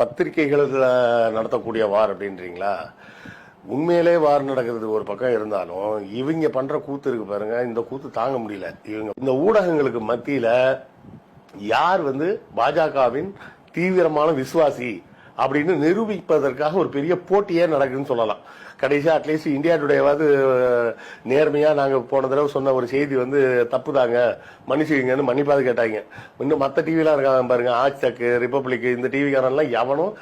பத்திரிகைகள் நடத்தக்கூடிய வார் அப்படின்றீங்களா? உண்மையிலே வார் நடக்கிறது ஒரு பக்கம் இருந்தாலும் இவங்க பண்ற கூத்து இருக்கு பாருங்க, இந்த கூத்து தாங்க முடியல. இவங்க இந்த ஊடகங்களுக்கு மத்தியில யார் பாஜகவின் தீவிரமான விசுவாசி அப்படின்னு நிரூபிப்பதற்காக ஒரு பெரிய போட்டியே நடக்குதுன்னு சொல்லலாம். கடைசியா அட்லீஸ்ட் இந்தியா டுடேவாவது நேர்மையா நாங்க போன தடவை சொன்ன ஒரு செய்தி தப்பு தாங்க, மன்னிச்சுக்கங்கன்னு மன்னிப்பாது கேட்டாங்க. இன்னும் மற்ற டிவிலாம் இருக்காங்க பாருங்க, ஆஜ் தக், ரிப்பப்ளிக், இந்த டிவிக்காரெல்லாம் எவனும்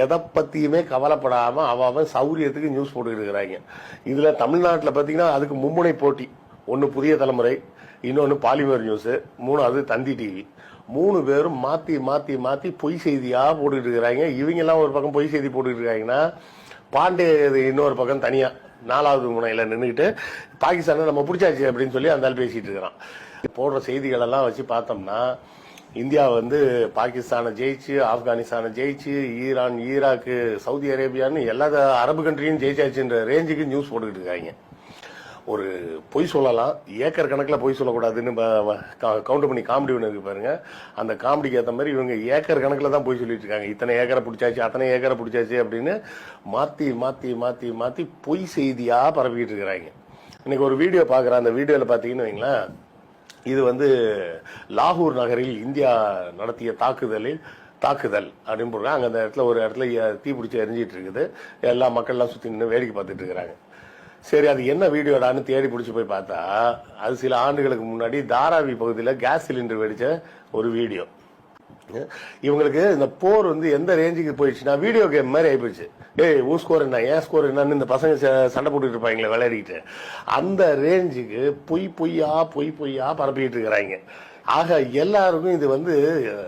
எதை பத்தியுமே கவலைப்படாம அவன் சௌரியத்துக்கு நியூஸ் போட்டுக்கிட்டு இருக்கிறாங்க. இதுல தமிழ்நாட்டில் பாத்தீங்கன்னா அதுக்கு மும்முனை போட்டி. ஒன்னு புதிய தலைமுறை, இன்னொன்னு பாலிமர் நியூஸ், மூணாவது தந்தி டிவி. 3 பேரும் மாத்தி மாத்தி மாத்தி பொய் செய்தியா போட்டுக்கிட்டு இருக்கிறாங்க. இவங்க எல்லாம் ஒரு பக்கம் பொய் செய்தி போட்டுக்கிட்டு இருக்காங்கன்னா, பாண்டே இன்னொரு பக்கம் தனியா 4வது முனையில நின்றுக்கிட்டு பாகிஸ்தானை நம்ம பிடிச்சாச்சு அப்படின்னு சொல்லி அந்த பேசிட்டு இருக்கிறான். போடுற செய்திகள் எல்லாம் வச்சு பார்த்தோம்னா, இந்தியா பாகிஸ்தானை ஜெயிச்சு, ஆப்கானிஸ்தானை ஜெயிச்சு, ஈரான், ஈராக்கு, சவுதி அரேபியான்னு எல்லா அரபு கண்ட்ரியும் ஜெயிச்சாச்சுன்ற ரேஞ்சுக்கு நியூஸ் போட்டுக்கிட்டு இருக்காங்க. ஒரு பொய் சொல்லலாம், ஏக்கர் கணக்கில் பொய் சொல்லக்கூடாதுன்னு கவுண்ட் பண்ணி காமெடி ஒன்று இருக்கு பாருங்க. அந்த காமெடிக்கு ஏற்ற மாதிரி இவங்க ஏக்கர் கணக்கில் தான் பொய் சொல்லிட்டு இருக்காங்க. இத்தனை ஏக்கரை பிடிச்சாச்சு, அத்தனை ஏக்கரை பிடிச்சாச்சு அப்படின்னு மாத்தி மாத்தி மாத்தி மாத்தி பொய் செய்தியா பரப்பிக்கிட்டு இருக்கிறாங்க. இன்னைக்கு ஒரு வீடியோ பார்க்குறேன். அந்த வீடியோவில் பார்த்தீங்கன்னு வைங்களேன், இது லாகூர் நகரில் இந்தியா நடத்திய தாக்குதல் அப்படின்னு போடுறாங்க. அங்கே அந்த இடத்துல ஒரு இடத்துல தீ பிடிச்சி எரிஞ்சிட்டு இருக்குது. எல்லா மக்கள்லாம் சுற்றி நின்று வேடிக்கை பார்த்துட்டு இருக்கிறாங்க. சரி, அது என்ன வீடியோடான்னு தேடி பிடிச்சி போய் பார்த்தா, அது சில ஆண்டுகளுக்கு முன்னாடி தாராவி பகுதியில் கேஸ் சிலிண்டர் வெடிச்ச ஒரு வீடியோ. இவங்களுக்கு இந்த போர் எந்த ரேஞ்சுக்கு போயிடுச்சுன்னா, வீடியோ கேம் மாதிரி ஆயிப்போச்சு. உன் ஸ்கோர் என்ன, ஏன் ஸ்கோர் என்னன்னு இந்த பசங்க சண்டை போட்டுட்டு இருப்பாங்களே விளையாடிக்கிட்டு, அந்த ரேஞ்சுக்கு பொய் பொய்யா பரப்பிட்டு இருக்கிறாங்க. ஆக எல்லாருக்கும் இது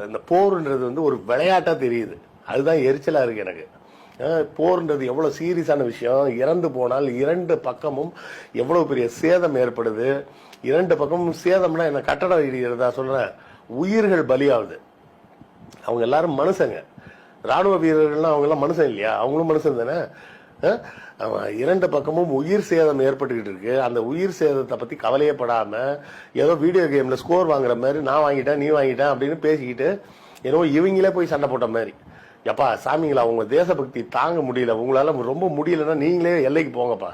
இந்த போர்ன்றது ஒரு விளையாட்டா தெரியுது. அதுதான் எரிச்சலா இருக்கு எனக்கு. போர்ன்றது எவ்வளவு சீரியஸான விஷயம். இறந்து போனால் 2 பக்கமும் எவ்வளவு பெரிய சேதம் ஏற்படுது. 2 பக்கமும் சேதம்னா என்ன, கட்டடம் இடிக்கிறதா சொல்றேன், உயிர்கள் பலியாகுது. அவங்க எல்லாரும் மனுஷங்க. ராணுவ வீரர்கள்லாம் அவங்க எல்லாம் மனுஷன் இல்லையா? அவங்களும் மனுஷன் தானே. 2 பக்கமும் உயிர் சேதம் ஏற்பட்டுக்கிட்டு இருக்கு. அந்த உயிர் சேதத்தை பத்தி கவலையப்படாம ஏதோ வீடியோ கேம்ல ஸ்கோர் வாங்குற மாதிரி, நான் வாங்கிட்டேன் நீ வாங்கிட்டேன் அப்படின்னு பேசிக்கிட்டு ஏதோ இவங்களே போய் சண்டை போட்ட மாதிரி. எப்பா சாமிங்களா, உங்க தேசபக்தி தாங்க முடியல, உங்களால ரொம்ப முடியலன்னா நீங்களே எல்லைக்கு போங்கப்பா.